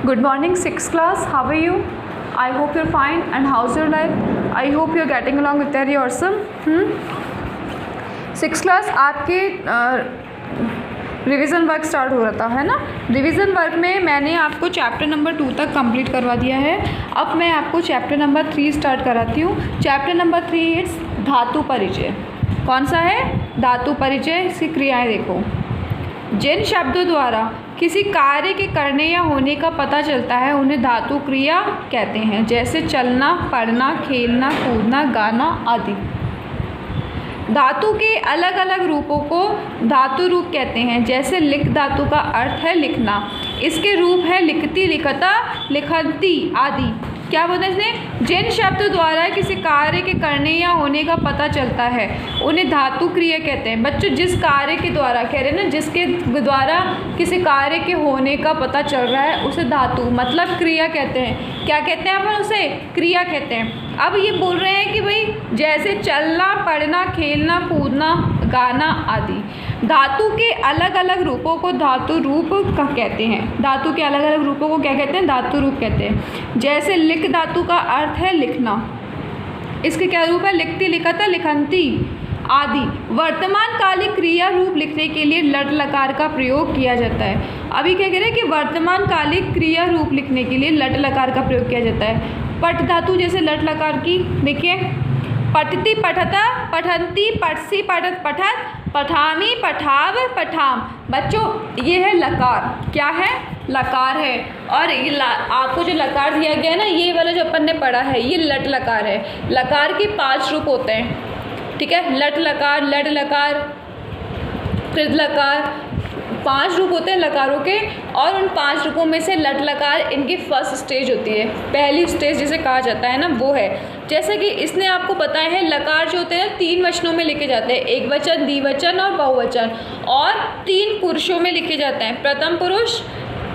Good morning, 6th class. How are you? I hope you're fine. And how's your life? I hope you're getting along with very awesome. 6th class आपके revision work start हो रहा था, है ना। Revision work में मैंने आपको chapter number 2 तक कंप्लीट करवा दिया है। अब मैं आपको चैप्टर नंबर 3 स्टार्ट कराती हूँ। चैप्टर नंबर 3 इट्स धातु परिचय। कौन सा है? धातु परिचय। इसकी क्रियाएं देखो। जिन शब्दों द्वारा किसी कार्य के करने या होने का पता चलता है उन्हें धातु क्रिया कहते हैं, जैसे चलना, पढ़ना, खेलना, कूदना, गाना आदि। धातु के अलग अलग रूपों को धातु रूप कहते हैं, जैसे लिख धातु का अर्थ है लिखना, इसके रूप है लिखती, लिखता, लिखंती आदि। क्या बोलते हैं इसने? जिन शब्दों द्वारा किसी कार्य के करने या होने का पता चलता है उन्हें धातु क्रिया कहते हैं। बच्चों, जिस कार्य के द्वारा कह रहे हैं ना, जिसके द्वारा किसी कार्य के होने का पता चल रहा है उसे धातु मतलब क्रिया कहते हैं। क्या कहते हैं अपन उसे? क्रिया कहते हैं। अब ये बोल रहे हैं कि भाई जैसे चलना, पढ़ना, खेलना, कूदना, गाना आदि। धातु के अलग अलग रूपों को धातु रूप कहते हैं। धातु के अलग अलग रूपों को क्या कहते हैं? धातु रूप कहते हैं। जैसे लिख धातु का अर्थ है लिखना, इसके क्या रूप है? लिखती, लिखता, लिखंती आदि। वर्तमान कालिक क्रिया रूप लिखने के लिए लट लकार का प्रयोग किया जाता है। अभी क्या कह रहे हैं कि वर्तमान कालिक क्रिया रूप लिखने के लिए लट लकार का प्रयोग किया जाता है। पट धातु जैसे लट लकार की देखिए, पठती, पठता, पठंती, पठसी, पठत, पठत, पठामी, पठाव, पठाम। बच्चों ये है लकार। क्या है? लकार है। और ये आपको जो लकार दिया गया है ना, ये वाला जो अपन ने पढ़ा है ये लट लकार है। लकार के 5 रूप होते हैं, ठीक है। लट लकार, लड लकार, कृद लकार, 5 रूप होते हैं लकारों के। और उन 5 रूपों में से लट लकार इनकी फर्स्ट स्टेज होती है, पहली स्टेज जिसे कहा जाता है ना, वो है। जैसे कि इसने आपको बताया है लकार जो होते हैं 3 वचनों में लिखे जाते हैं, एक वचन, द्विवचन और बहुवचन। और 3 पुरुषों में लिखे जाते हैं, प्रथम पुरुष,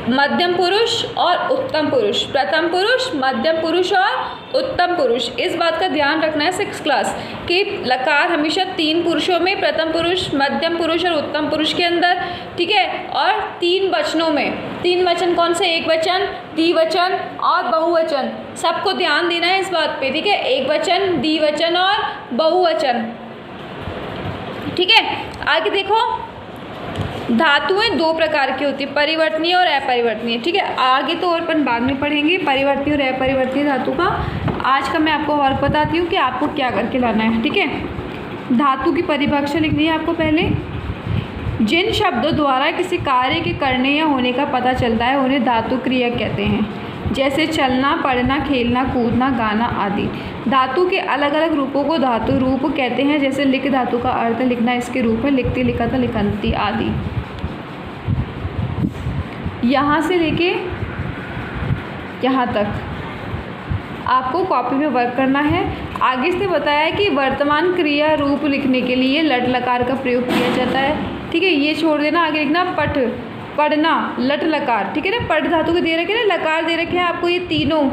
मध्यम पुरुष और उत्तम पुरुष। प्रथम पुरुष, मध्यम पुरुष और उत्तम पुरुष। इस बात का ध्यान रखना है 6th क्लास कि लकार हमेशा 3 पुरुषों में, प्रथम पुरुष, मध्यम पुरुष और उत्तम पुरुष के अंदर, ठीक है। और 3 वचनों में। 3 वचन कौन से? एक वचन, द्विवचन और बहुवचन। सबको ध्यान देना है इस बात पे, ठीक है। एक वचन, द्विवचन और बहुवचन, ठीक है। आगे देखो, धातुएं 2 प्रकार की होती है, परिवर्तनीय और अपरिवर्तनीय, ठीक है। आगे तो और अपन बाद में पढ़ेंगे परिवर्तनीय और अपरिवर्तनीय धातु का। आज का मैं आपको वर्क बताती हूँ कि आपको क्या करके लाना है, ठीक है। धातु की परिभाषा लिखनी है आपको पहले। जिन शब्दों द्वारा किसी कार्य के करने या होने का पता चलता है उन्हें धातु क्रिया कहते हैं, जैसे चलना, पढ़ना, खेलना, कूदना, गाना आदि। धातु के अलग अलग रूपों को धातु रूप कहते हैं, जैसे लिख धातु का अर्थ है लिखना, इसके रूप है लिखती, लिखता, लिखंती आदि। यहाँ से लेके यहाँ तक आपको कॉपी में वर्क करना है। आगे से बताया कि वर्तमान क्रिया रूप लिखने के लिए लट लकार का प्रयोग किया जाता है, ठीक है। ये छोड़ देना, आगे लिखना पठ, पढ़ना, लट लकार, ठीक है ना। पढ़ धातु के दे रखे ना, लकार दे रखे हैं आपको, ये तीनों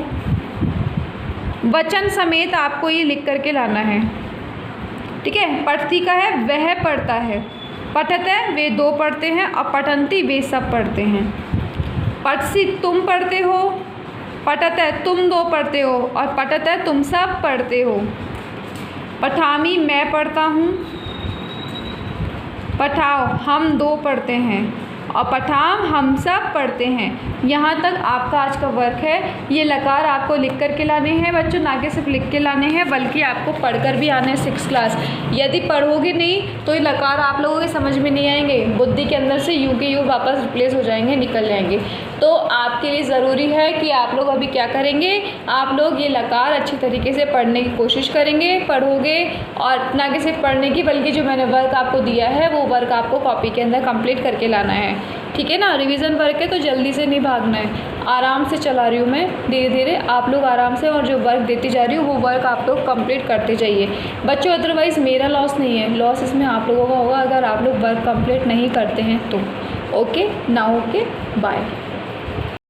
वचन समेत आपको ये लिख करके लाना है, ठीक है। पठती का है वह पढ़ता है, पठत है वे 2 पढ़ते हैं और पठंती वे सब पढ़ते हैं। पठसी तुम पढ़ते हो, पठत है तुम 2 पढ़ते हो और पठत है तुम सब पढ़ते हो। पठामी मैं पढ़ता हूँ, पठाओ हम 2 पढ़ते हैं और पठाम हम सब पढ़ते हैं। यहाँ तक आपका आज का वर्क है। ये लकार आपको लिख कर के लाने हैं बच्चों, ना कि सिर्फ लिख के लाने हैं, बल्कि आपको पढ़कर भी आने हैं 6th क्लास। यदि पढ़ोगे नहीं तो ये लकार आप लोगों के समझ में नहीं आएंगे, बुद्धि के अंदर से यूं के यूं वापस रिप्लेस हो जाएंगे, निकल जाएंगे। तो आपके लिए ज़रूरी है कि आप लोग अभी क्या करेंगे, आप लोग ये लकार अच्छी तरीके से पढ़ने की कोशिश करेंगे, पढ़ोगे। और ना कि सिर्फ पढ़ने की, बल्कि जो मैंने वर्क आपको दिया है वो वर्क आपको कॉपी के अंदर कंप्लीट करके लाना है, ठीक है ना। रिवीजन वर्क है तो जल्दी से नहीं भागना है, आराम से चला रही हूँ मैं, धीरे धीरे आप लोग आराम से, और जो वर्क देती जा रही हूँ वो वर्क आप लोग कंप्लीट करते जाइए बच्चों। अदरवाइज़ मेरा लॉस नहीं है, लॉस इसमें आप लोगों का होगा अगर आप लोग वर्क कंप्लीट नहीं करते हैं तो। ओके ना, ओके बाय।